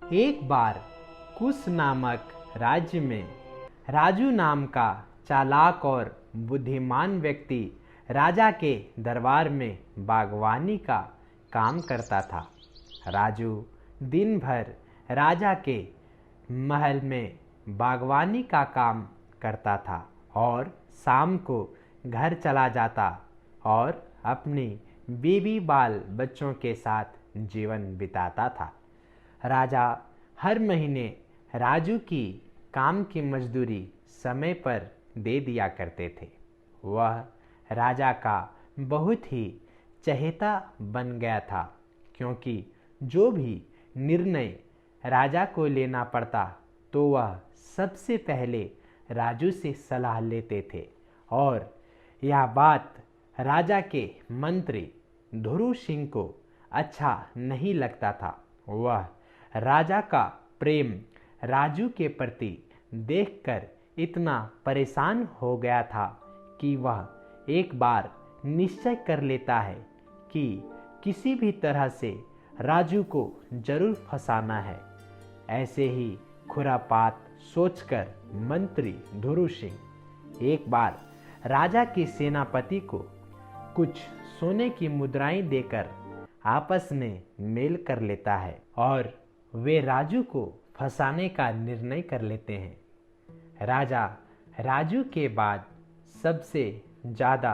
एक बार कुश नामक राज्य में राजू नाम का चालाक और बुद्धिमान व्यक्ति राजा के दरबार में बागवानी का काम करता था। राजू दिन भर राजा के महल में बागवानी का काम करता था और शाम को घर चला जाता और अपनी बीवी बाल बच्चों के साथ जीवन बिताता था। राजा हर महीने राजू की काम की मजदूरी समय पर दे दिया करते थे। वह राजा का बहुत ही चहेता बन गया था, क्योंकि जो भी निर्णय राजा को लेना पड़ता तो वह सबसे पहले राजू से सलाह लेते थे। और यह बात राजा के मंत्री धुरू सिंह को अच्छा नहीं लगता था। वह राजा का प्रेम राजू के प्रति देखकर इतना परेशान हो गया था कि वह एक बार निश्चय कर लेता है कि किसी भी तरह से राजू को जरूर फंसाना है। ऐसे ही खुरापात सोचकर मंत्री धुरू सिंह एक बार राजा के सेनापति को कुछ सोने की मुद्राएं देकर आपस में मेल कर लेता है और वे राजू को फंसाने का निर्णय कर लेते हैं। राजा राजू के बाद सबसे ज़्यादा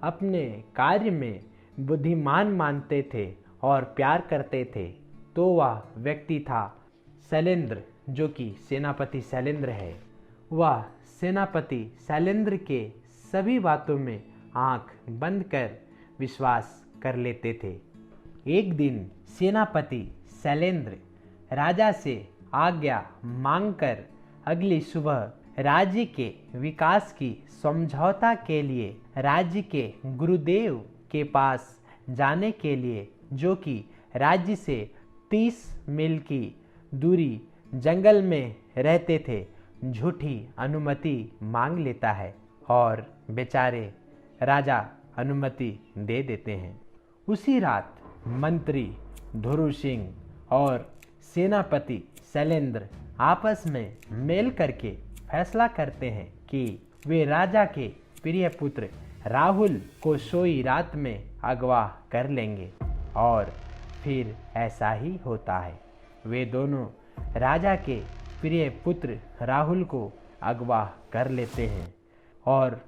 अपने कार्य में बुद्धिमान मानते थे और प्यार करते थे तो वह व्यक्ति था शैलेंद्र, जो कि सेनापति शैलेंद्र है। वह सेनापति शैलेंद्र के सभी बातों में आंख बंद कर विश्वास कर लेते थे। एक दिन सेनापति शैलेंद्र राजा से आज्ञा मांगकर अगली सुबह राज्य के विकास की समझौता के लिए राज्य के गुरुदेव के पास जाने के लिए, जो कि राज्य से 30 मील की दूरी जंगल में रहते थे, झूठी अनुमति मांग लेता है और बेचारे राजा अनुमति दे देते हैं। उसी रात मंत्री धुरू सिंह और सेनापति शैलेंद्र आपस में मेल करके फैसला करते हैं कि वे राजा के प्रिय पुत्र राहुल को सोई रात में अगवा कर लेंगे। और फिर ऐसा ही होता है। वे दोनों राजा के प्रिय पुत्र राहुल को अगवा कर लेते हैं और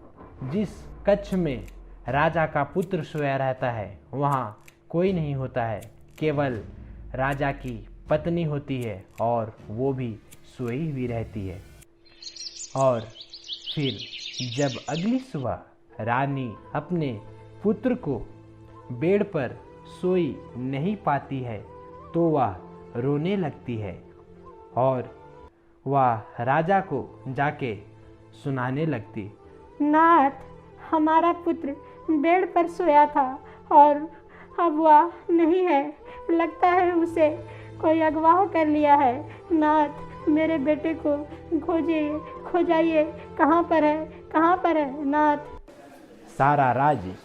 जिस कक्ष में राजा का पुत्र सोया रहता है वहाँ कोई नहीं होता है, केवल राजा की पत्नी होती है और वो भी सोई हुई रहती है। और फिर जब अगली सुबह रानी अपने पुत्र को बेड पर सोई नहीं पाती है तो वह रोने लगती है और वह राजा को जाके सुनाने लगती। नाथ, हमारा पुत्र बेड पर सोया था और अब वह नहीं है। लगता है उसे कोई अगवा कर लिया है। नाथ, मेरे बेटे को खोजाइए, कहाँ पर है नाथ। सारा राज्य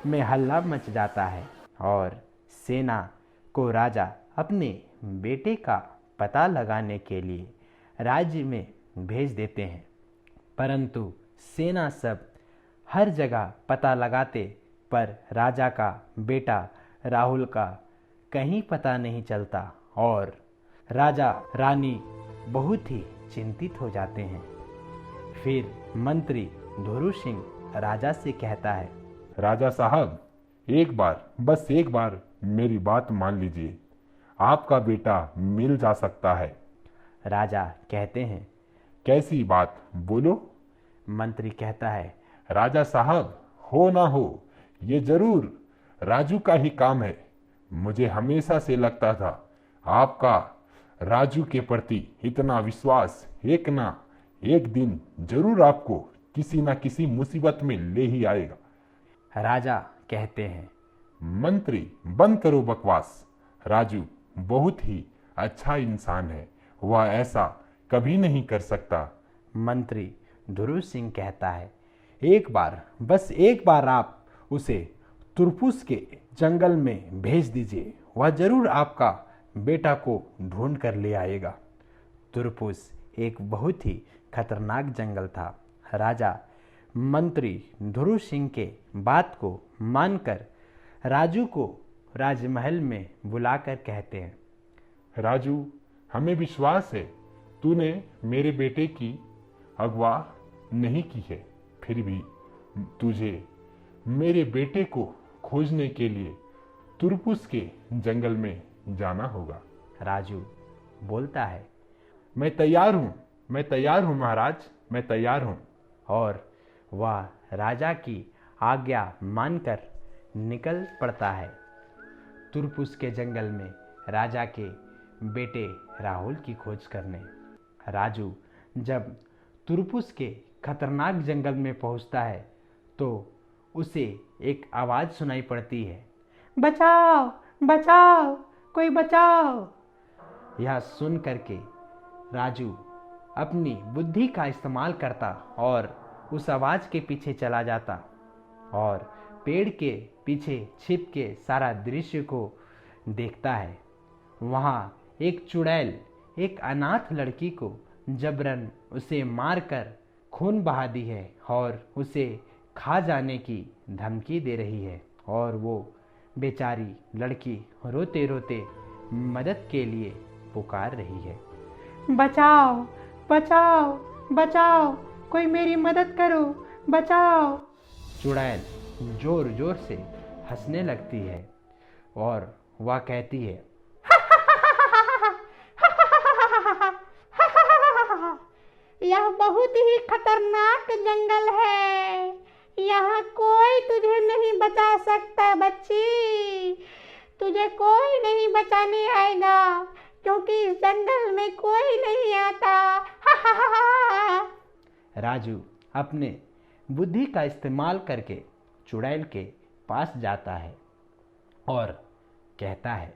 में हल्ला मच जाता है और सेना को राजा अपने बेटे का पता लगाने के लिए राज्य में भेज देते हैं, परंतु सेना सब हर जगह पता लगाते पर राजा का बेटा राहुल का कहीं पता नहीं चलता और राजा रानी बहुत ही चिंतित हो जाते हैं। फिर मंत्री धुरू सिंह राजा से कहता है, राजा साहब, बस एक बार मेरी बात मान लीजिए। आपका बेटा मिल जा सकता है। राजा कहते हैं, कैसी बात, बोलो। मंत्री कहता है, राजा साहब, हो ना हो ये जरूर राजू का ही काम है। मुझे हमेशा से लगता था आपका राजू के प्रति इतना विश्वास एक ना एक दिन जरूर आपको किसी ना किसी मुसीबत में ले ही आएगा। राजा कहते हैं, मंत्री, बंद करो बकवास। राजू बहुत ही अच्छा इंसान है, वह ऐसा कभी नहीं कर सकता। मंत्री धुरू सिंह कहता है, बस एक बार आप उसे तुरपुस के जंगल में भेज दीजिए, वह जरूर आपका बेटा को ढूंढ कर ले आएगा। तुरपुस एक बहुत ही खतरनाक जंगल था। राजा मंत्री ध्रुव सिंह के बात को मानकर राजू को राजमहल में बुलाकर कहते हैं, राजू, हमें विश्वास है तूने मेरे बेटे की अगवा नहीं की है, फिर भी तुझे मेरे बेटे को खोजने के लिए तुरपुस के जंगल में जाना होगा। राजू बोलता है, मैं तैयार हूँ महाराज, मैं तैयार हूँ। और वह राजा की आज्ञा मानकर निकल पड़ता है तुरपुस के जंगल में राजा के बेटे राहुल की खोज करने। राजू जब तुरपुस के खतरनाक जंगल में पहुंचता है तो उसे एक आवाज़ सुनाई पड़ती है, बचाओ बचाओ, कोई बचाओ। यह सुन करके राजू अपनी बुद्धि का इस्तेमाल करता और उस आवाज़ के पीछे चला जाता और पेड़ के पीछे छिप के सारा दृश्य को देखता है। वहाँ एक चुड़ैल एक अनाथ लड़की को जबरन उसे मारकर खून बहा दी है और उसे खा जाने की धमकी दे रही है और वो बेचारी लड़की रोते रोते मदद के लिए पुकार रही है, बचाओ बचाओ बचाओ, कोई मेरी मदद करो, बचाओ। चुड़ैल जोर जोर से हंसने लगती है और वह कहती है, यह बहुत ही खतरनाक जंगल है, यहाँ कोई तुझे नहीं बचा सकता बच्ची, तुझे कोई नहीं बचाने आएगा क्योंकि इस जंगल में कोई नहीं आता। राजू अपने बुद्धि का इस्तेमाल करके चुड़ैल के पास जाता है और कहता है,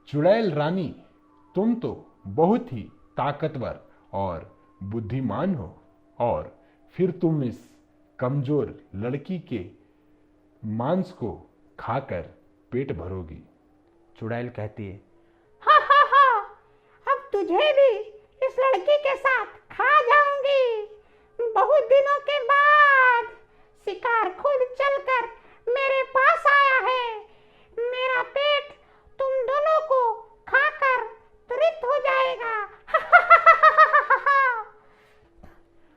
चुड़ैल रानी, तुम तो बहुत ही ताकतवर और बुद्धिमान हो और फिर तुम इस कमजोर लड़की के मांस को खाकर पेट भरोगी। चुड़ैल कहती है, अब तुझे भी इस लड़की के साथ खा जाऊंगी। बहुत दिनों के बाद शिकार खुद चलकर मेरे पास आया है। मेरा पेट तुम दोनों को खाकर तृप्त हो जाएगा।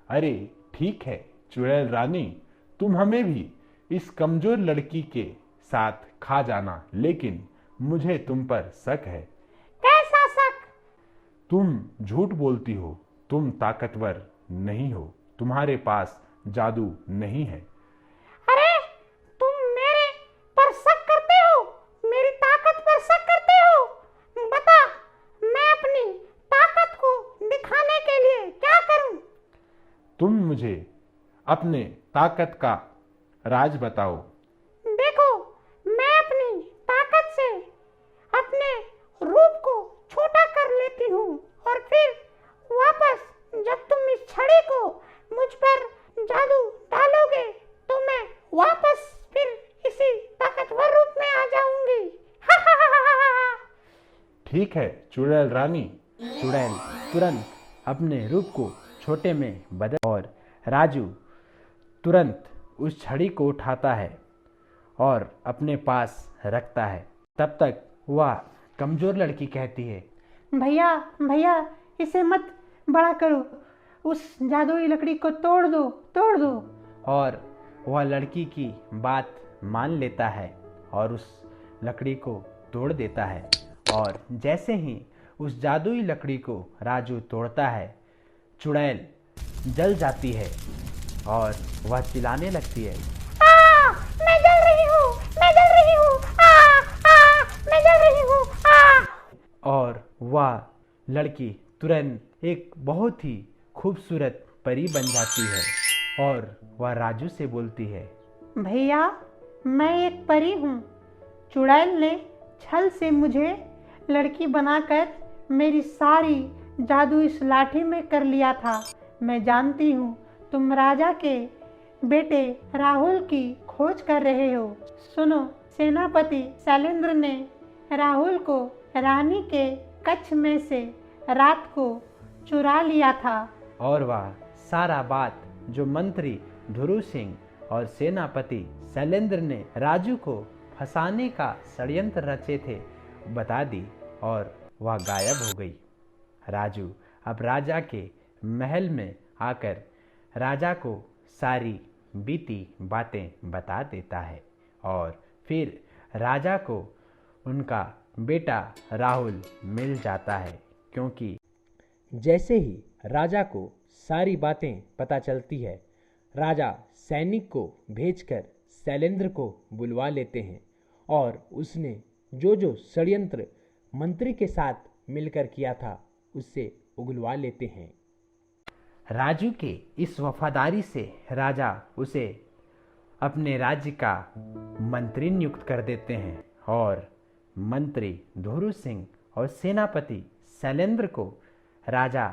अरे ठीक है चुड़ैल रानी, तुम हमें भी इस कमजोर लड़की के साथ खा जाना, लेकिन मुझे तुम पर शक है। कैसा शक? तुम झूठ बोलती हो, तुम ताकतवर नहीं हो, तुम्हारे पास जादू नहीं है। अरे तुम मेरे पर शक करते हो, मेरी ताकत पर शक करते हो। बता, मैं अपनी ताकत को दिखाने के लिए क्या करूं? तुम मुझे अपने ताकत का राज बताओ। देखो, मैं अपनी ताकत से अपने रूप को छोटा कर लेती हूँ और फिर वापस जब तुम इस छड़ी को मुझ पर जादू डालोगे तो मैं वापस फिर इसी ताकतवर रूप में आ जाऊंगी। ठीक है चुड़ैल रानी। चुड़ैल तुरंत अपने रूप को छोटे में बदल और राजू तुरंत उस छड़ी को उठाता है और अपने पास रखता है। तब तक वह कमजोर लड़की कहती है, भैया भैया, इसे मत बड़ा करो, उस जादुई लकड़ी को तोड़ दो, तोड़ दो। और वह लड़की की बात मान लेता है और उस लकड़ी को तोड़ देता है। और जैसे ही उस जादुई लकड़ी को राजू तोड़ता है, चुड़ैल जल जाती है और वह चिल्लाने लगती है, मैं जल रही हूँ, मैं जल रही हूँ, मैं जल रही हूँ। और वह लड़की तुरंत एक बहुत ही खूबसूरत परी बन जाती है और वह राजू से बोलती है, भैया मैं एक परी हूँ। चुड़ैल ने छल से मुझे लड़की बनाकर मेरी सारी जादू इस लाठी में कर लिया था। मैं जानती हूँ तुम राजा के बेटे राहुल की खोज कर रहे हो। सुनो, सेनापति शैलेंद्र ने राहुल को रानी के कक्ष में से रात को चुरा लिया था। और वह सारा बात जो मंत्री ध्रुव सिंह और सेनापति शैलेंद्र ने राजू को फंसाने का षड्यंत्र रचे थे बता दी और वह गायब हो गई। राजू अब राजा के महल में आकर राजा को सारी बीती बातें बता देता है और फिर राजा को उनका बेटा राहुल मिल जाता है, क्योंकि जैसे ही राजा को सारी बातें पता चलती है राजा सैनिक को भेजकर शैलेंद्र को बुलवा लेते हैं और उसने जो जो षड्यंत्र मंत्री के साथ मिलकर किया था उससे उगलवा लेते हैं। राजू के इस वफादारी से राजा उसे अपने राज्य का मंत्री नियुक्त कर देते हैं और मंत्री ध्रुव सिंह और सेनापति शैलेंद्र को राजा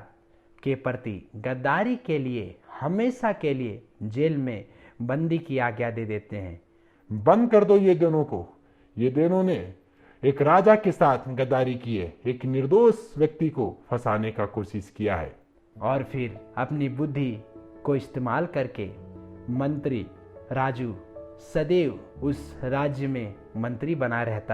के प्रति गद्दारी के लिए हमेशा के लिए जेल में बंदी की आज्ञा दे देते हैं। बंद कर दो ये दोनों को। ये दोनों ने एक राजा के साथ गद्दारी की है, एक निर्दोष व्यक्ति को फंसाने का कोशिश किया है। और फिर अपनी बुद्धि को इस्तेमाल करके मंत्री राजू सदैव उस राज्य में मंत्री बना रहता है।